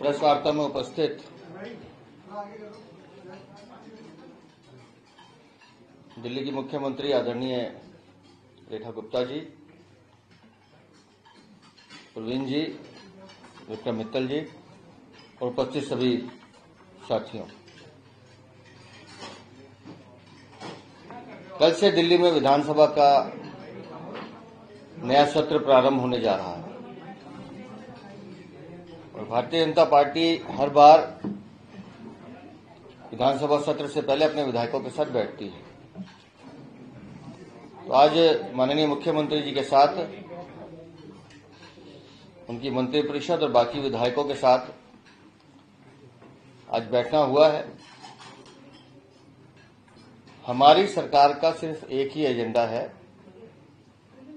Press वार्ता में उपस्थित दिल्ली की मुख्यमंत्री आदरणीय रेखा गुप्ता जी, प्रवीण जी, विक्रम मित्तल जी और उपस्थित सभी साथियों, कल से दिल्ली में विधानसभा का नया सत्र प्रारंभ होने जा रहा है और भारतीय जनता पार्टी हर बार विधानसभा सत्र से पहले अपने विधायकों के साथ बैठती है। तो आज माननीय मुख्यमंत्री जी के साथ, उनकी मंत्रिपरिषद और बाकी विधायकों के साथ आज बैठना हुआ है। हमारी सरकार का सिर्फ एक ही एजेंडा है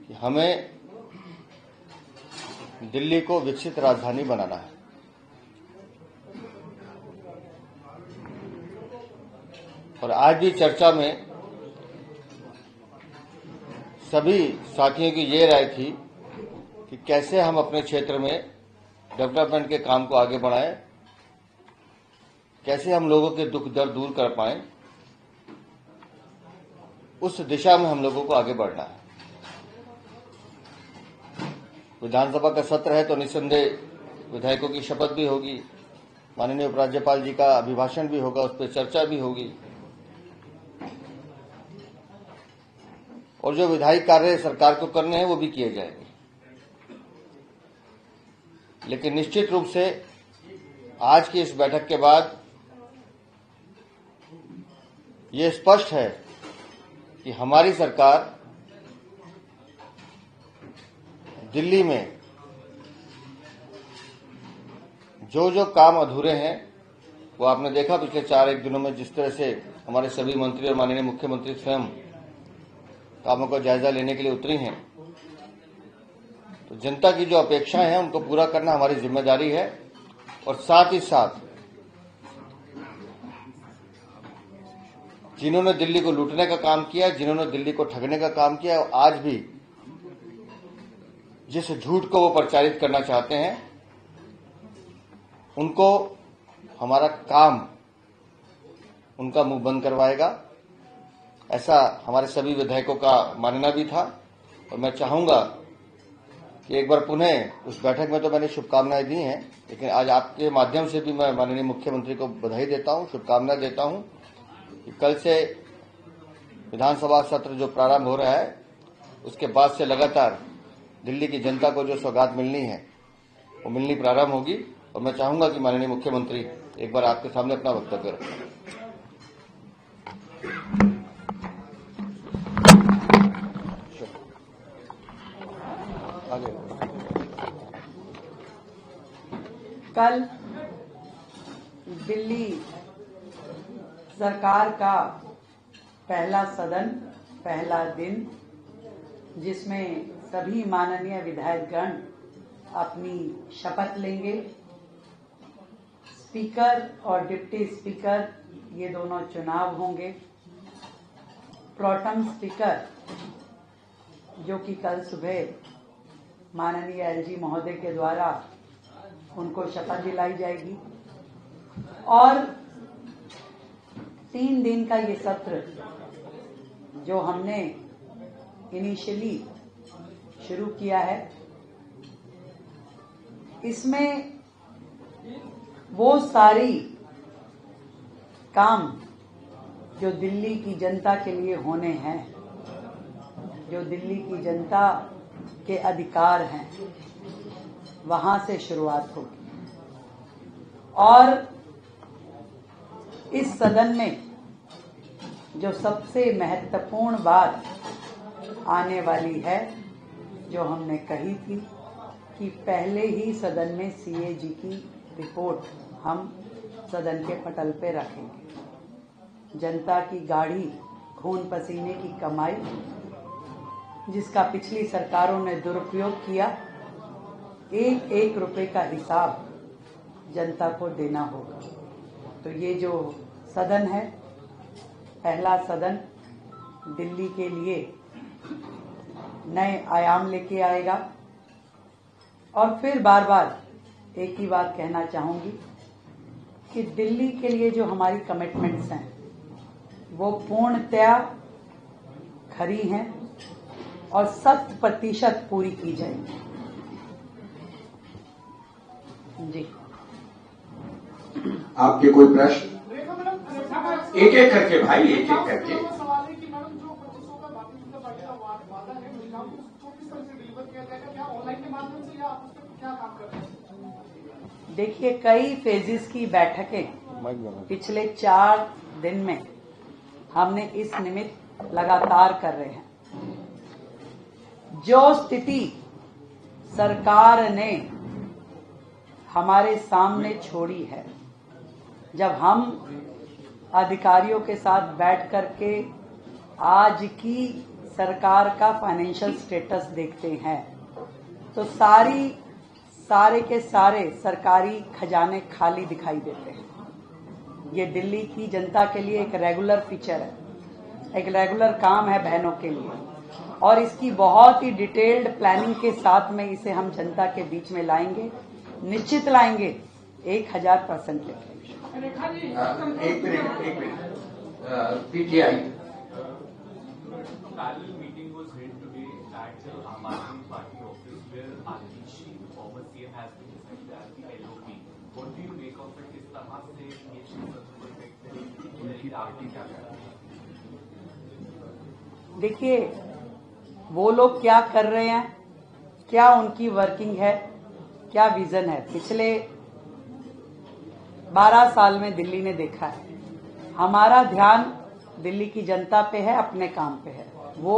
कि हमें दिल्ली को विकसित राजधानी बनाना है। और आज भी चर्चा में सभी साथियों की ये राय थी कि कैसे हम अपने क्षेत्र में डेवलपमेंट के काम को आगे बढ़ाएं, कैसे हम लोगों के दुख दर्द दूर कर पाएं, उस दिशा में हम लोगों को आगे बढ़ना है। विधानसभा का सत्र है तो निस्संदेह विधायकों की शपथ भी होगी, माननीय उपराज्यपाल जी का अभिभाषण भी होगा, उस पर चर्चा भी होगी और जो विधायी कार्य सरकार को करने हैं वो भी किए जाएंगे। लेकिन निश्चित रूप से आज की इस बैठक के बाद ये स्पष्ट है कि हमारी सरकार दिल्ली में जो जो काम अधूरे हैं वो आपने देखा पिछले 4-1 दिनों में, जिस तरह से हमारे सभी मंत्री और माननीय मुख्यमंत्री स्वयं कामों का जायजा लेने के लिए उतरी हैं। तो जनता की जो अपेक्षाएं हैं उनको पूरा करना हमारी जिम्मेदारी है और साथ ही साथ जिन्होंने दिल्ली को लूटने का काम किया, जिन्होंने दिल्ली को ठगने का काम किया, और आज भी जिस झूठ को वो प्रचारित करना चाहते हैं, उनको हमारा काम उनका मुंह बंद करवाएगा। ऐसा हमारे सभी विधायकों का मानना भी था और मैं चाहूंगा कि एक बार पुनः उस बैठक में तो मैंने शुभकामनाएं दी हैं, लेकिन आज आपके माध्यम से भी मैं माननीय मुख्यमंत्री को बधाई देता हूं, शुभकामनाएं देता हूं कि कल से विधानसभा सत्र जो प्रारंभ हो रहा है उसके बाद से लगातार दिल्ली की जनता को जो सौगात मिलनी है वो मिलनी प्रारंभ होगी। और मैं चाहूंगा कि माननीय मुख्यमंत्री एक बार आपके सामने अपना वक्तव्य रखें। कल दिल्ली सरकार का पहला सदन, पहला दिन, जिसमें सभी माननीय विधायकगण अपनी शपथ लेंगे। स्पीकर और डिप्टी स्पीकर ये दोनों चुनाव होंगे। प्रोटेम स्पीकर जो कि कल सुबह माननीय एलजी महोदय के द्वारा उनको शपथ दिलाई जाएगी और 3 दिन का ये सत्र जो हमने इनिशियली शुरू किया है, इसमें वो सारी काम जो दिल्ली की जनता के लिए होने हैं, जो दिल्ली की जनता के अधिकार हैं, वहां से शुरुआत होगी। और इस सदन में जो सबसे महत्वपूर्ण बात आने वाली है, जो हमने कही थी कि पहले ही सदन में सीएजी की रिपोर्ट हम सदन के पटल पे रखेंगे। जनता की गाढ़ी खून पसीने की कमाई, जिसका पिछली सरकारों ने दुरुपयोग किया, 1-1 रुपए का हिसाब जनता को देना होगा। तो ये जो सदन है, पहला सदन दिल्ली के लिए नए आयाम लेके आएगा और फिर बार बार एक ही बात कहना चाहूंगी कि दिल्ली के लिए जो हमारी कमिटमेंट्स हैं वो पूर्णतया खरी हैं और 100% पूरी की जाएंगी। जी, आपके कोई प्रश्न? एक एक करके भाई, एक एक करके। सवाल है कि मैडम जो 2500 का भारतीय जनता पार्टी का वादा है महिलाओं को किस तरह से डिलीवर किया जाएगा, क्या ऑनलाइन के माध्यम से या आप उस पर क्या काम कर रहे हैं? देखिए, कई फेजेस की बैठकें पिछले 4 दिन में हमने इस निमित्त लगातार कर रहे हैं। जो स्थिति सरकार ने हमारे सामने छोड़ी है, जब हम अधिकारियों के साथ बैठ करके आज की सरकार का फाइनेंशियल स्टेटस देखते हैं तो सारे के सारे सरकारी खजाने खाली दिखाई देते हैं। ये दिल्ली की जनता के लिए एक रेगुलर फीचर है, एक रेगुलर काम है बहनों के लिए, और इसकी बहुत ही डिटेल्ड प्लानिंग के साथ में इसे हम जनता के बीच में लाएंगे, निश्चित लाएंगे, 1000% लेंगे। एक minute PTI. Parallel meeting was held today at Aam Aadmi Party office where Atishi, former CM, has been decided as the LOP. What do you make of it? इस तरह से ये चीज परफेक्ट है, आपने क्या कहा? देखिए, वो लोग क्या कर रहे हैं, क्या उनकी वर्किंग है, क्या विजन है, पिछले 12 साल में दिल्ली ने देखा है। हमारा ध्यान दिल्ली की जनता पे है, अपने काम पे है, वो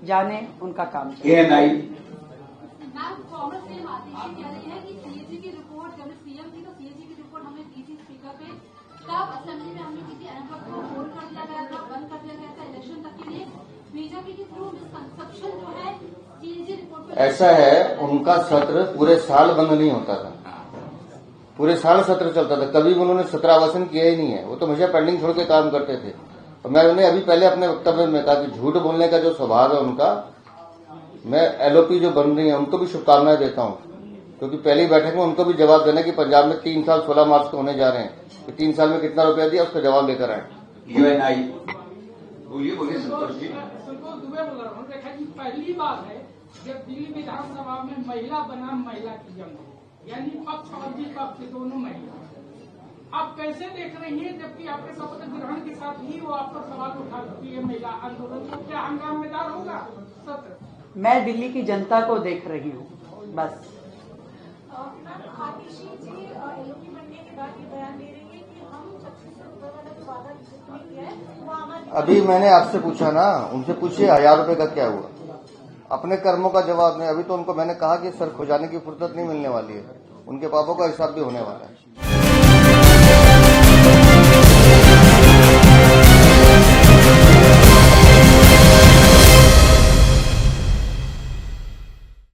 जाने उनका काम। एएनआई। मैम, फॉर्मर सीएम आतिशी कह रही है कि सीएजी की रिपोर्ट, जब सीएम थी तो सीएजी की रिपोर्ट हमने दी थी स्पीकर पे, तब असेंबली में हमने किसी अनुभव को होल्ड कर दिया गया था, बंद कर दिया गया था इलेक्शन तक के लिए। बीजेपी के थ्रू मिसकंसेप्शन जो है सीएजी रिपोर्ट पे, ऐसा है, उनका सत्र पूरे साल बंद नहीं होता था, पूरे साल सत्र चलता था, कभी भी उन्होंने सत्र आवासन किया ही नहीं है। वो तो हमेशा पेंडिंग छोड़ के काम करते थे। और मैं उन्हें अभी पहले अपने वक्तव्य में कहा कि झूठ बोलने का जो स्वभाव है उनका, मैं एलओपी जो बन रही है उनको भी शुभकामनाएं देता हूं, क्योंकि पहली बैठक में उनको भी जवाब देना कि पंजाब में 3 साल 16 मार्च को होने जा रहे हैं, कि 3 साल में कितना रुपया दिया उसका जवाब लेकर आए। यूएनआई। बोलिए संतोष जी। संतोष दुबे बोल रहा हूँ। देखा कि पहली बार है जब दिल्ली विधानसभा में महिला बनाम महिला की जंग, यानी पक्ष और विपक्ष दोनों महिला। आप कैसे देख रही हैं, जबकि आपके शपथ ग्रहण के साथ ही वो आप पर सवाल उठा चुकी है महिला आंदोलन, तो क्या हंगामेदार होगा सत्र? मैं दिल्ली की जनता को देख रही हूँ, बस। आतिशी जी एलओपी बनने के बाद ये बयान दे रही है कि हम 2500 रुपए वाला जो वादा किया है वो हमारे। अभी मैंने आपसे पूछा ना, उनसे पूछिए 1000 रुपए का क्या हुआ, अपने कर्मों का जवाब नहीं। अभी तो उनको मैंने कहा कि सर खुजाने की फुर्सत नहीं मिलने वाली है, उनके पापों का हिसाब भी होने वाला है।